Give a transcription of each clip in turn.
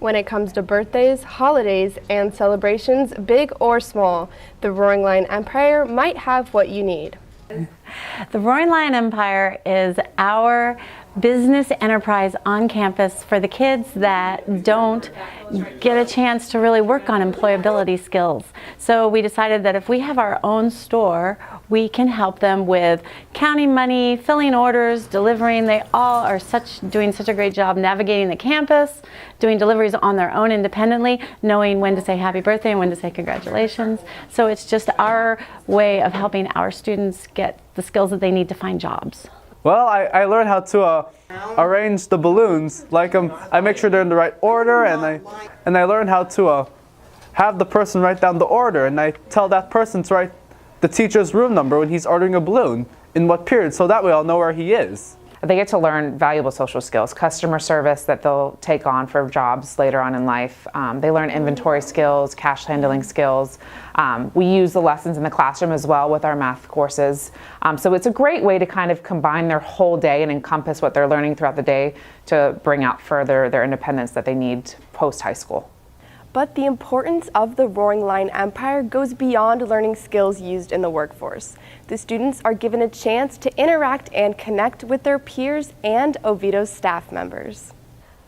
When it comes to birthdays, holidays, and celebrations, big or small, the Roaring Lion Empire might have what you need. The Roaring Lion Empire is our business enterprise on campus for the kids that don't get a chance to really work on employability skills. So we decided that if we have our own store, we can help them with counting money, filling orders, delivering. They all are doing such a great job navigating the campus, doing deliveries on their own independently, knowing when to say happy birthday and when to say congratulations. So it's just our way of helping our students get the skills that they need to find jobs. Well, I learned how to arrange the balloons. Like I make sure they're in the right order, and I learned how to have the person write down the order, and I tell that person to write the teacher's room number when he's ordering a balloon, in what period, so that way I'll know where he is. They get to learn valuable social skills, customer service that they'll take on for jobs later on in life. They learn inventory skills, cash handling skills. We use the lessons in the classroom as well with our math courses. So it's a great way to kind of combine their whole day and encompass what they're learning throughout the day to bring out further their independence that they need post-high school. But the importance of the Roaring Lion Empire goes beyond learning skills used in the workforce. The students are given a chance to interact and connect with their peers and Oviedo's staff members.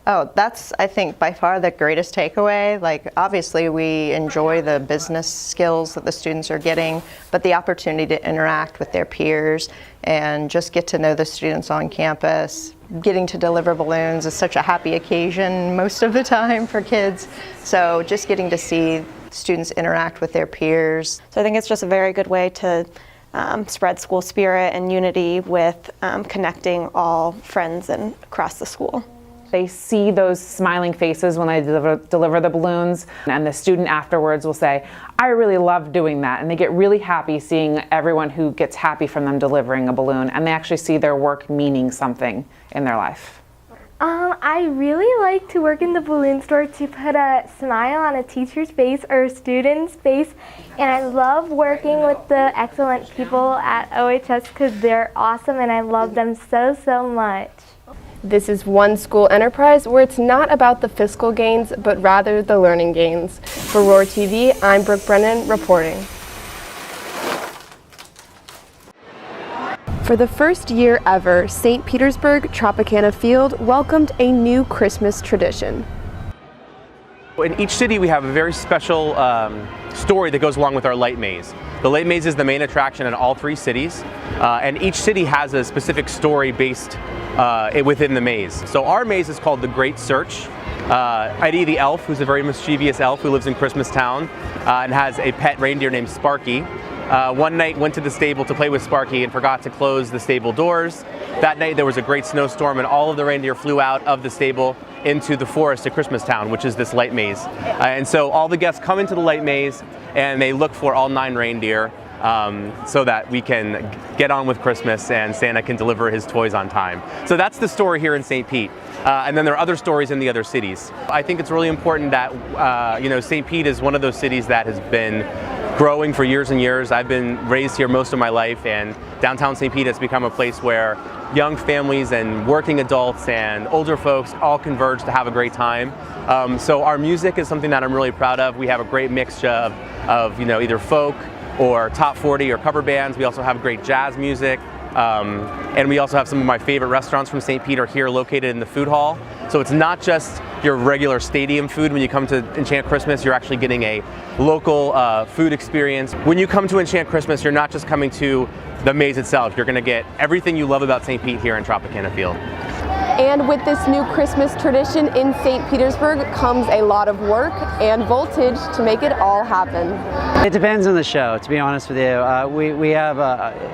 Oh, that's, I think, by far the greatest takeaway. Like, obviously, we enjoy the business skills that the students are getting, but the opportunity to interact with their peers and just get to know the students on campus. Getting to deliver balloons is such a happy occasion most of the time for kids. So just getting to see students interact with their peers. So I think it's just a very good way to spread school spirit and unity with connecting all friends and across the school. They see those smiling faces when I deliver the balloons, and the student afterwards will say, I really love doing that, and they get really happy seeing everyone who gets happy from them delivering a balloon, and they actually see their work meaning something in their life. I really like to work in the balloon store to put a smile on a teacher's face or a student's face, and I love working with the excellent people at OHS because they're awesome and I love them so much. This is one school enterprise where it's not about the fiscal gains, but rather the learning gains. For WROR-TV, I'm Brooke Brennan reporting. For the first year ever, St. Petersburg Tropicana Field welcomed a new Christmas tradition. In each city we have a very special story that goes along with our light maze. The light maze is the main attraction in all three cities, and each city has a specific story based within the maze. So our maze is called The Great Search. Eddie the elf, who's a very mischievous elf who lives in Christmas Town and has a pet reindeer named Sparky, one night went to the stable to play with Sparky and forgot to close the stable doors. That night there was a great snowstorm and all of the reindeer flew out of the stable into the forest at Christmas Town, which is this light maze. And so all the guests come into the light maze and they look for all 9 reindeer so that we can get on with Christmas and Santa can deliver his toys on time. So that's the story here in St. Pete. And then there are other stories in the other cities. I think it's really important that St. Pete is one of those cities that has been growing for years and years. I've been raised here most of my life, and downtown St. Pete has become a place where young families and working adults and older folks all converge to have a great time. So our music is something that I'm really proud of. We have a great mixture of either folk or top 40 or cover bands. We also have great jazz music. And we also have some of my favorite restaurants from St. Pete are here located in the food hall. So it's not just your regular stadium food. When you come to Enchant Christmas, you're actually getting a local food experience. When you come to Enchant Christmas, you're not just coming to the maze itself. You're gonna get everything you love about St. Pete here in Tropicana Field. And with this new Christmas tradition in St. Petersburg comes a lot of work and voltage to make it all happen. It depends on the show, to be honest with you. We have,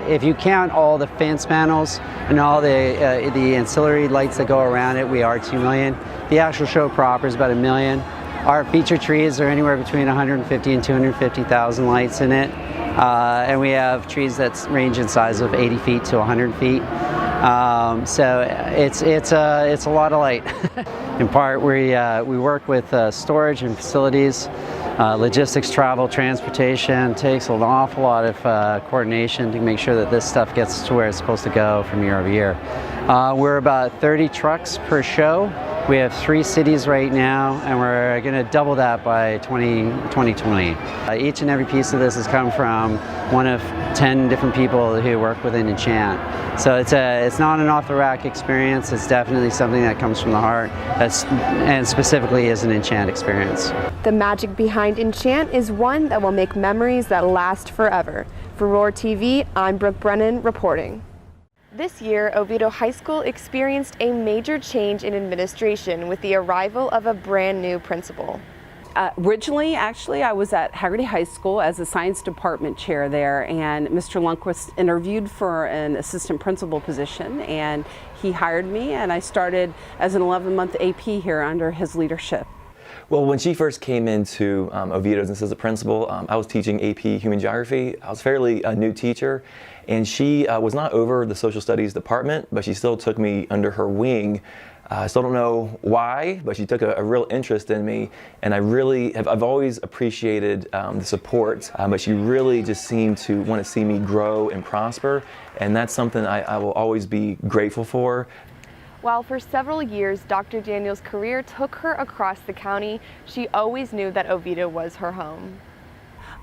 if you count all the fence panels and all the ancillary lights that go around it, we are 2 million. The actual show proper is about 1 million. Our feature trees are anywhere between 150 and 250,000 lights in it. And we have trees that range in size of 80 feet to 100 feet. So it's a lot of light. In part, we work with storage and facilities, logistics, travel, transportation. It takes an awful lot of coordination to make sure that this stuff gets to where it's supposed to go from year over year. We're about 30 trucks per show, We have 3 cities right now, and we're going to double that by 2020. Each and every piece of this has come from one of 10 different people who work within Enchant. So it's not an off-the-rack experience. It's definitely something that comes from the heart, and specifically is an Enchant experience. The magic behind Enchant is one that will make memories that last forever. For WROR-TV, I'm Brooke Brennan reporting. This year, Oviedo High School experienced a major change in administration with the arrival of a brand new principal. Originally, actually, I was at Haggerty High School as a science department chair there, and Mr. Lundquist interviewed for an assistant principal position, and he hired me, and I started as an 11-month AP here under his leadership. Well, when she first came into Oviedo as an assistant principal, I was teaching AP Human Geography. I was fairly a new teacher, and she was not over the social studies department, but she still took me under her wing. I still don't know why, but she took a real interest in me, and I've always appreciated the support, but she really just seemed to want to see me grow and prosper, and that's something I will always be grateful for. While for several years Dr. Daniels' career took her across the county, she always knew that Oviedo was her home.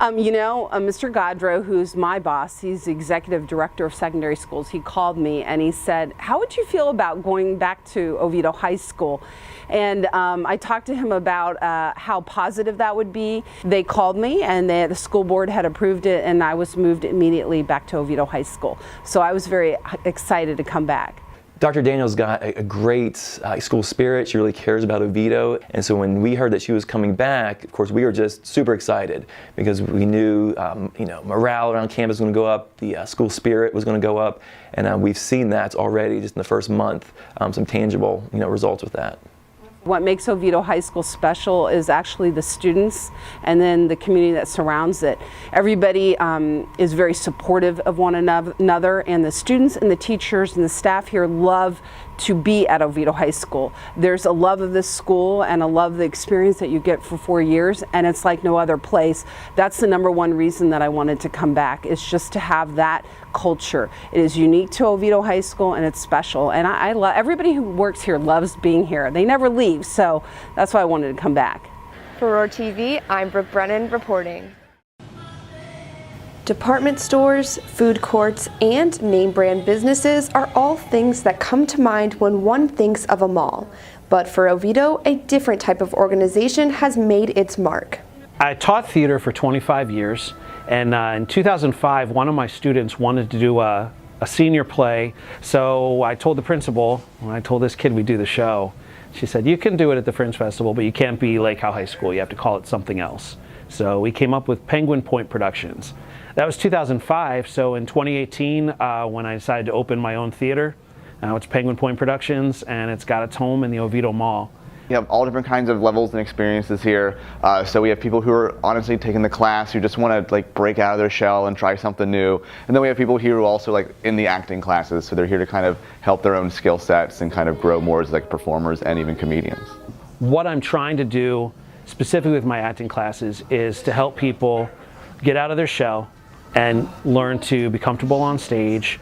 Mr. Godrow, who's my boss, he's the executive director of secondary schools, he called me and he said, how would you feel about going back to Oviedo High School? And I talked to him about how positive that would be. They called me and the school board had approved it, and I was moved immediately back to Oviedo High School. So I was very excited to come back. Dr. Daniels got a great school spirit. She really cares about Oviedo, and so when we heard that she was coming back, of course we were just super excited because we knew morale around campus was going to go up, the school spirit was going to go up, and we've seen that already just in the first month, some tangible results with that. What makes Oviedo High School special is actually the students and then the community that surrounds it. Everybody is very supportive of one another, and the students and the teachers and the staff here love to be at Oviedo High School. There's a love of this school and a love of the experience that you get for 4 years, and it's like no other place. That's the #1 reason that I wanted to come back, is just to have that culture. It is unique to Oviedo High School and it's special, and I love everybody who works here loves being here. They never leave, so that's why I wanted to come back. For WROR-TV, I'm Brooke Brennan reporting. Department stores, food courts, and name brand businesses are all things that come to mind when one thinks of a mall. But for Oviedo, a different type of organization has made its mark. I taught theater for 25 years, and in 2005, one of my students wanted to do a senior play, so I told the principal, when I told this kid we'd do the show, she said, you can do it at the Fringe Festival, but you can't be Lake Howe High School, you have to call it something else. So we came up with Penguin Point Productions. That was 2005, so in 2018, when I decided to open my own theater, now it's Penguin Point Productions, and it's got its home in the Oviedo Mall. You have all different kinds of levels and experiences here. So we have people who are honestly taking the class, who just want to break out of their shell and try something new. And then we have people here who are also in the acting classes, so they're here to kind of help their own skill sets and kind of grow more as performers and even comedians. What I'm trying to do specifically with my acting classes is to help people get out of their shell and learn to be comfortable on stage.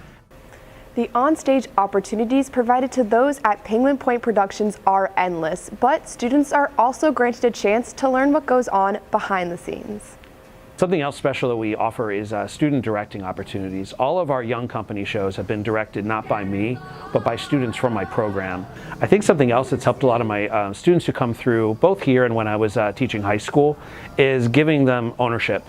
The onstage opportunities provided to those at Penguin Point Productions are endless, but students are also granted a chance to learn what goes on behind the scenes. Something else special that we offer is student directing opportunities. All of our young company shows have been directed not by me, but by students from my program. I think something else that's helped a lot of my students who come through, both here and when I was teaching high school, is giving them ownership.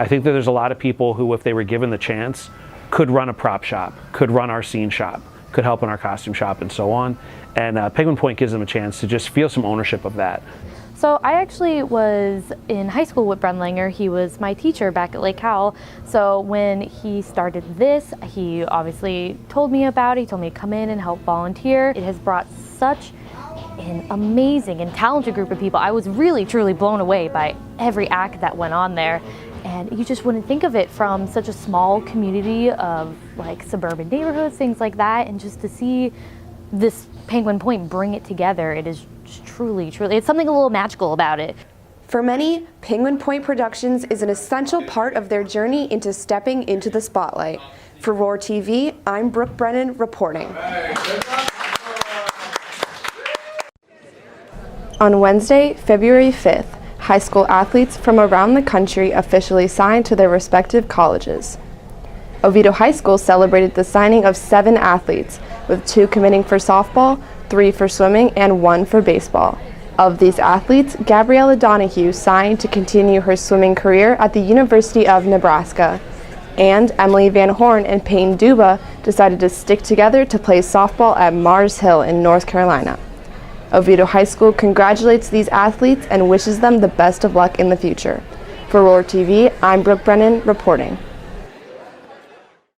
I think that there's a lot of people who, if they were given the chance, could run a prop shop, could run our scene shop, could help in our costume shop and so on. And Penguin Point gives them a chance to just feel some ownership of that. So I actually was in high school with Brendlinger. He was my teacher back at Lake Howell. So when he started this, he obviously told me about it. He told me to come in and help volunteer. It has brought such an amazing and talented group of people. I was really, truly blown away by every act that went on there. And you just wouldn't think of it from such a small community of suburban neighborhoods, things like that. And just to see this Penguin Point bring it together, it is truly, it's something a little magical about it. For many, Penguin Point Productions is an essential part of their journey into stepping into the spotlight. For WROR-TV, I'm Brooke Brennan reporting. On Wednesday, February 5th, high school athletes from around the country officially signed to their respective colleges. Oviedo High School celebrated the signing of 7 athletes, with 2 committing for softball, 3 for swimming, and 1 for baseball. Of these athletes, Gabriella Donahue signed to continue her swimming career at the University of Nebraska, and Emily Van Horn and Payne Duba decided to stick together to play softball at Mars Hill in North Carolina. Oviedo High School congratulates these athletes and wishes them the best of luck in the future. For WROR-TV, I'm Brooke Brennan reporting.